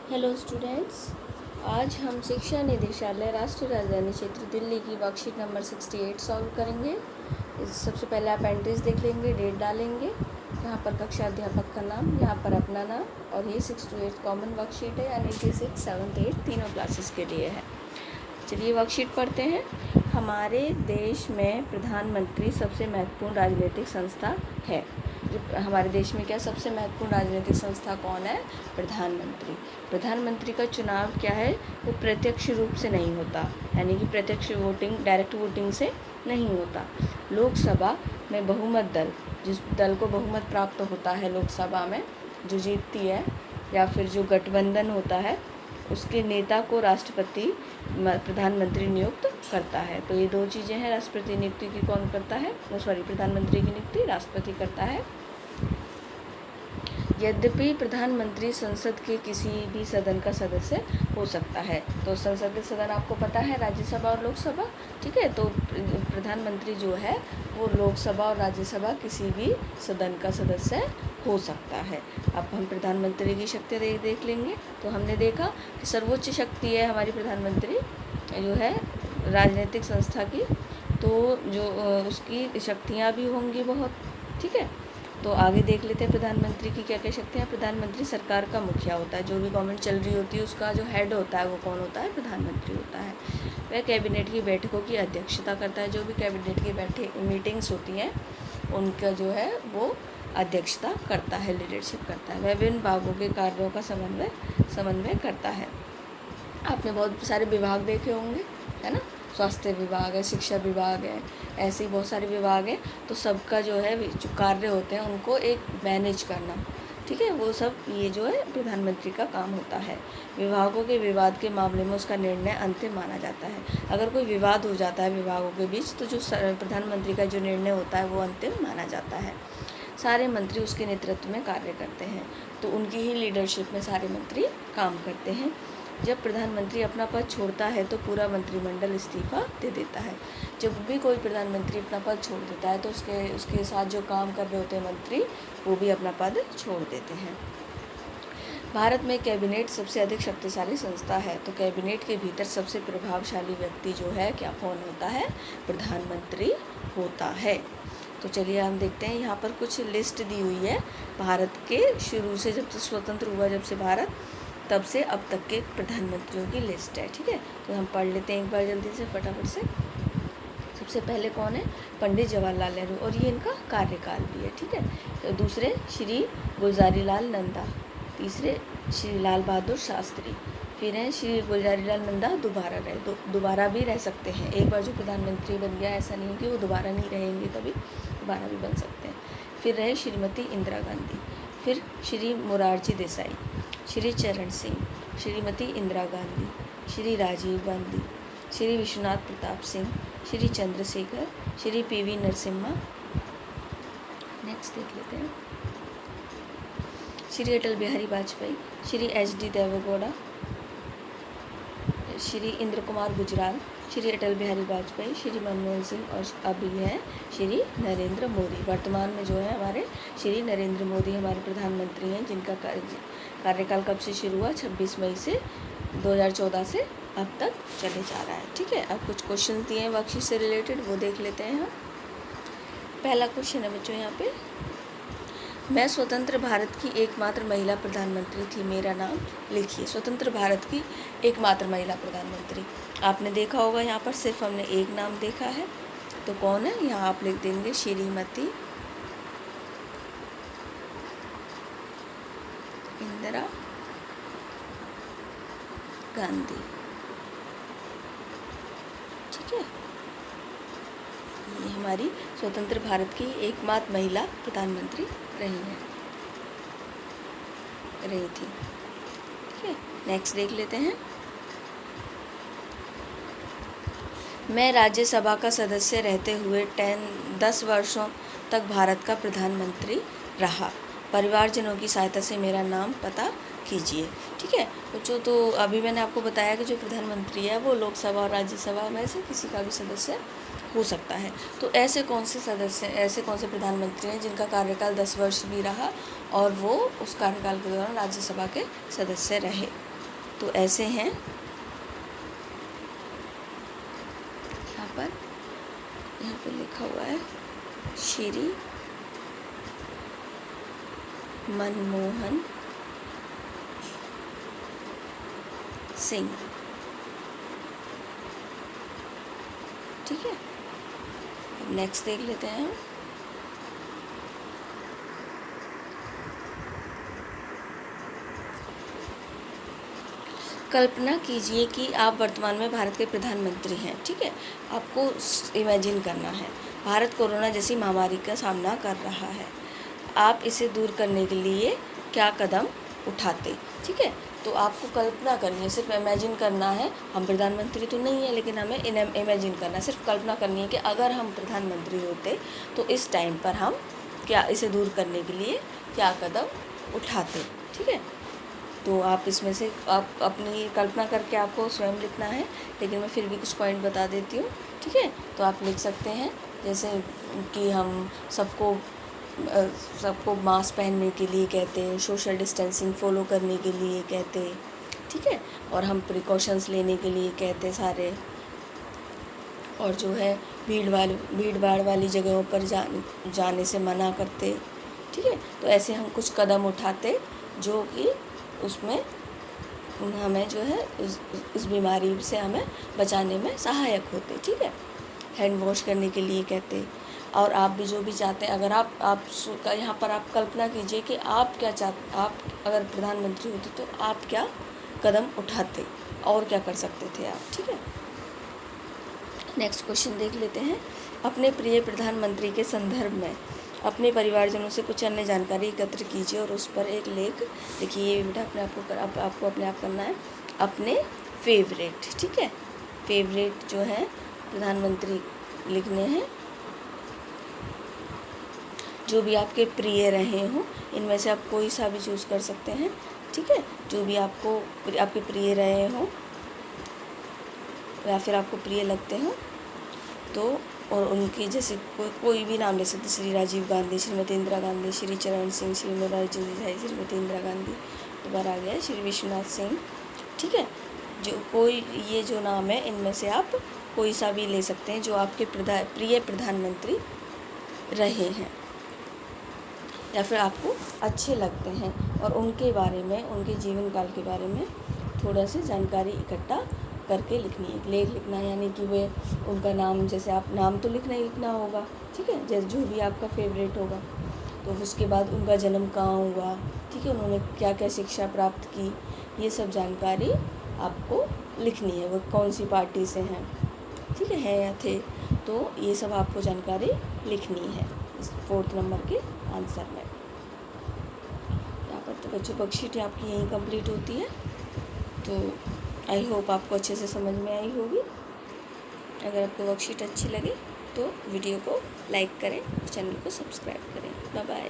Hello students, आज हम शिक्षा निदेशालय राष्ट्रीय राजधानी क्षेत्र दिल्ली की वर्कशीट नंबर 68 सॉल्व करेंगे। सबसे पहले आप एंट्रीज देख लेंगे, डेट डालेंगे, यहाँ पर कक्षा अध्यापक का नाम, यहाँ पर अपना नाम, और ये 6 to 8 कॉमन वर्कशीट है, यानी कि 6, 7, 8 तीनों क्लासेस के लिए है। चलिए वर्कशीट पढ़ते हैं। हमारे देश में प्रधानमंत्री सबसे महत्वपूर्ण राजनीतिक संस्था है। हमारे देश में क्या सबसे महत्वपूर्ण राजनीतिक संस्था कौन है? प्रधानमंत्री। प्रधानमंत्री का चुनाव क्या है? वो प्रत्यक्ष रूप से नहीं होता, यानी कि प्रत्यक्ष वोटिंग, डायरेक्ट वोटिंग से नहीं होता। लोकसभा में बहुमत दल, जिस दल को बहुमत प्राप्त होता है लोकसभा में, जो जीतती है, या फिर जो गठबंधन होता है, उसके नेता को राष्ट्रपति प्रधानमंत्री नियुक्त करता है। तो ये दो चीज़ें हैं। राष्ट्रपति नियुक्ति की कौन करता है? प्रधानमंत्री की नियुक्ति राष्ट्रपति करता है। यद्यपि प्रधानमंत्री संसद के किसी भी सदन का सदस्य हो सकता है। तो संसद के सदन आपको पता है, राज्यसभा और लोकसभा, ठीक है। तो प्रधानमंत्री जो है वो लोकसभा और राज्यसभा किसी भी सदन का सदस्य हो सकता है। अब हम प्रधानमंत्री की शक्ति देख लेंगे। तो हमने देखा कि सर्वोच्च शक्ति है हमारी प्रधानमंत्री जो है राजनीतिक संस्था की, तो जो उसकी शक्तियाँ भी होंगी बहुत, ठीक है। तो आगे देख लेते हैं प्रधानमंत्री की क्या क्या शक्तियाँ। प्रधानमंत्री सरकार का मुखिया होता है। जो भी गवर्नमेंट चल रही होती है उसका जो हेड होता है वो कौन होता है? प्रधानमंत्री होता है। वह कैबिनेट की बैठकों की अध्यक्षता करता है। जो भी कैबिनेट की मीटिंग्स होती हैं उनका जो है वो अध्यक्षता करता है, लीडरशिप करता है। वह विभिन्न विभागों के कार्यों का समन्वय करता है। आपने बहुत सारे विभाग देखे होंगे, है ना। स्वास्थ्य विभाग है, शिक्षा विभाग है, ऐसे ही बहुत सारे विभाग हैं। तो सबका जो है जो कार्य होते हैं उनको एक मैनेज करना, ठीक है, वो सब ये जो है प्रधानमंत्री का काम होता है। विभागों के विवाद के मामले में उसका निर्णय अंतिम माना जाता है। अगर कोई विवाद हो जाता है विभागों के बीच तो जो प्रधानमंत्री का जो निर्णय होता है वो अंतिम माना जाता है। सारे मंत्री उसके नेतृत्व में कार्य करते हैं, तो उनकी ही लीडरशिप में सारे मंत्री काम करते हैं। जब प्रधानमंत्री अपना पद छोड़ता है तो पूरा इस्तीफा दे देता है। जब भी कोई प्रधानमंत्री अपना पद छोड़ देता है तो उसके साथ जो काम कर रहे होते हैं मंत्री, वो भी अपना पद छोड़ देते हैं। भारत में कैबिनेट सबसे अधिक शक्तिशाली संस्था है। तो कैबिनेट के भीतर सबसे प्रभावशाली व्यक्ति जो है क्या कौन होता है? प्रधानमंत्री होता है। तो चलिए हम देखते हैं, यहाँ पर कुछ लिस्ट दी हुई है भारत के शुरू से, जब से स्वतंत्र हुआ, जब से भारत, तब से अब तक के प्रधानमंत्रियों की लिस्ट है, ठीक है। तो हम पढ़ लेते हैं एक बार जल्दी से, फटाफट से। सबसे पहले कौन है? पंडित जवाहरलाल नेहरू, और ये इनका कार्यकाल भी है, ठीक है। तो दूसरे श्री गुलजारी लाल नंदा, तीसरे श्री लाल बहादुर शास्त्री, फिर हैं श्री गुलजारी लाल नंदा दोबारा भी रह सकते हैं। एक बार जो प्रधानमंत्री बन गया, ऐसा नहीं है कि वो दोबारा नहीं रहेंगे, कभी दोबारा भी बन सकते हैं। फिर रहे श्रीमती इंदिरा गांधी, फिर श्री मोरारजी देसाई, श्री चरण सिंह, श्रीमती इंदिरा गांधी, श्री राजीव गांधी, श्री विश्वनाथ प्रताप सिंह, श्री चंद्रशेखर, श्री PV नरसिम्हा। नेक्स्ट देख लेते हैं, श्री अटल बिहारी वाजपेयी, श्री HD देवेगौड़ा, श्री इंद्र कुमार गुजराल, श्री अटल बिहारी वाजपेयी, श्री मनमोहन सिंह, और अभी हैं श्री नरेंद्र मोदी। वर्तमान में जो है हमारे श्री नरेंद्र मोदी हमारे प्रधानमंत्री हैं, जिनका कार्यकाल कब से शुरू हुआ? 26 मई से 2014 से अब तक चले जा रहा है, ठीक है। अब कुछ क्वेश्चन दिए हैं वर्कशीट से रिलेटेड, वो देख लेते हैं हम। पहला क्वेश्चन है बच्चों यहाँ पे, मैं स्वतंत्र भारत की एकमात्र महिला प्रधानमंत्री थी, मेरा नाम लिखिए। स्वतंत्र भारत की एकमात्र महिला प्रधानमंत्री, आपने देखा होगा यहाँ पर सिर्फ हमने एक नाम देखा है, तो कौन है? यहाँ आप लिख देंगे श्रीमती इंदिरा गांधी, ठीक है। ये हमारी स्वतंत्र भारत की एकमात्र महिला प्रधानमंत्री रही थी, ठीक है। नेक्स्ट देख लेते हैं, मैं राज्यसभा का सदस्य रहते हुए 10 वर्षों तक भारत का प्रधानमंत्री रहा। परिवारजनों की सहायता से मेरा नाम पता कीजिए, ठीक है बच्चों। तो अभी मैंने आपको बताया कि जो प्रधानमंत्री है वो लोकसभा और राज्यसभा में से किसी का भी सदस्य हो सकता है। तो ऐसे कौन से प्रधानमंत्री हैं जिनका कार्यकाल 10 वर्ष भी रहा और वो उस कार्यकाल के दौरान राज्यसभा के सदस्य रहे? तो ऐसे हैं, यहाँ पर लिखा हुआ है श्री मनमोहन सिंह। ठीक है, अब नेक्स्ट देख लेते हैं हम। कल्पना कीजिए कि आप वर्तमान में भारत के प्रधानमंत्री हैं। ठीक है, आपको इमेजिन करना है भारत कोरोना जैसी महामारी का सामना कर रहा है। आप इसे दूर करने के लिए क्या कदम उठाते। ठीक है, तो आपको कल्पना करनी है, सिर्फ इमेजिन करना है। हम प्रधानमंत्री तो नहीं है, लेकिन हमें इमेजिन करना है, सिर्फ कल्पना करनी है कि अगर हम प्रधानमंत्री होते तो इस टाइम पर हम क्या, इसे दूर करने के लिए क्या कदम उठाते। ठीक है, तो आप इसमें से आप अपनी कल्पना करके आपको स्वयं लिखना है, लेकिन मैं फिर भी कुछ पॉइंट बता देती हूँ। ठीक है, तो आप लिख सकते हैं जैसे कि हम सबको मास्क पहनने के लिए कहते हैं, सोशल डिस्टेंसिंग फॉलो करने के लिए कहते हैं। ठीक है, और हम प्रिकॉशंस लेने के लिए कहते सारे, और जो है भीड़ भाड़ वाली जगहों पर जाने से मना करते। ठीक है, तो ऐसे हम कुछ कदम उठाते जो कि उसमें हमें जो है इस बीमारी से हमें बचाने में सहायक होते। ठीक है, हैंड वॉश करने के लिए कहते। और आप भी जो भी चाहते हैं, अगर आप यहाँ पर आप कल्पना कीजिए कि आप क्या चाहते, आप अगर प्रधानमंत्री होते तो आप क्या कदम उठाते और क्या कर सकते थे आप। ठीक है, नेक्स्ट क्वेश्चन देख लेते हैं। अपने प्रिय प्रधानमंत्री के संदर्भ में अपने परिवारजनों से कुछ अन्य जानकारी एकत्र कीजिए और उस पर एक लेख लिखिए। ये बेटा आपको अपने आप करना है, अपने फेवरेट। ठीक है, फेवरेट जो है प्रधानमंत्री लिखने हैं, जो भी आपके प्रिय रहे हों, इनमें से आप कोई सा भी चूज़ कर सकते हैं। ठीक है, जो भी आपके प्रिय रहे हों या फिर आपको प्रिय लगते हों, तो और उनकी जैसे कोई भी नाम ले सकते, श्री राजीव गांधी, श्रीमती इंदिरा गांधी, श्री चरण सिंह, श्री मोरारजी देसाई, श्रीमती इंदिरा गांधी, दोबारा आ गया है श्री विश्वनाथ सिंह। ठीक है, ये जो नाम है इनमें से आप कोई सा भी ले सकते हैं जो आपके प्रिय प्रधानमंत्री रहे हैं या फिर आपको अच्छे लगते हैं, और उनके बारे में, उनके जीवन काल के बारे में थोड़ा सी जानकारी इकट्ठा करके लिखनी है। लेख लिखना है, यानी कि वे उनका नाम, जैसे आप नाम तो लिखना होगा। ठीक है, जैसे जो भी आपका फेवरेट होगा, तो उसके बाद उनका जन्म कहाँ हुआ। ठीक है, उन्होंने क्या क्या शिक्षा प्राप्त की, ये सब जानकारी आपको लिखनी है। वो कौन सी पार्टी से हैं, ठीक है या थे, तो ये सब आपको जानकारी लिखनी है इस 4th नंबर के आंसर में। यहाँ पर तो बच्चों वर्कशीट आपकी यहीं कंप्लीट होती है। तो आई होप आपको अच्छे से समझ में आई होगी। अगर आपको वर्कशीट अच्छी लगे तो वीडियो को लाइक करें और चैनल को सब्सक्राइब करें। Bye bye.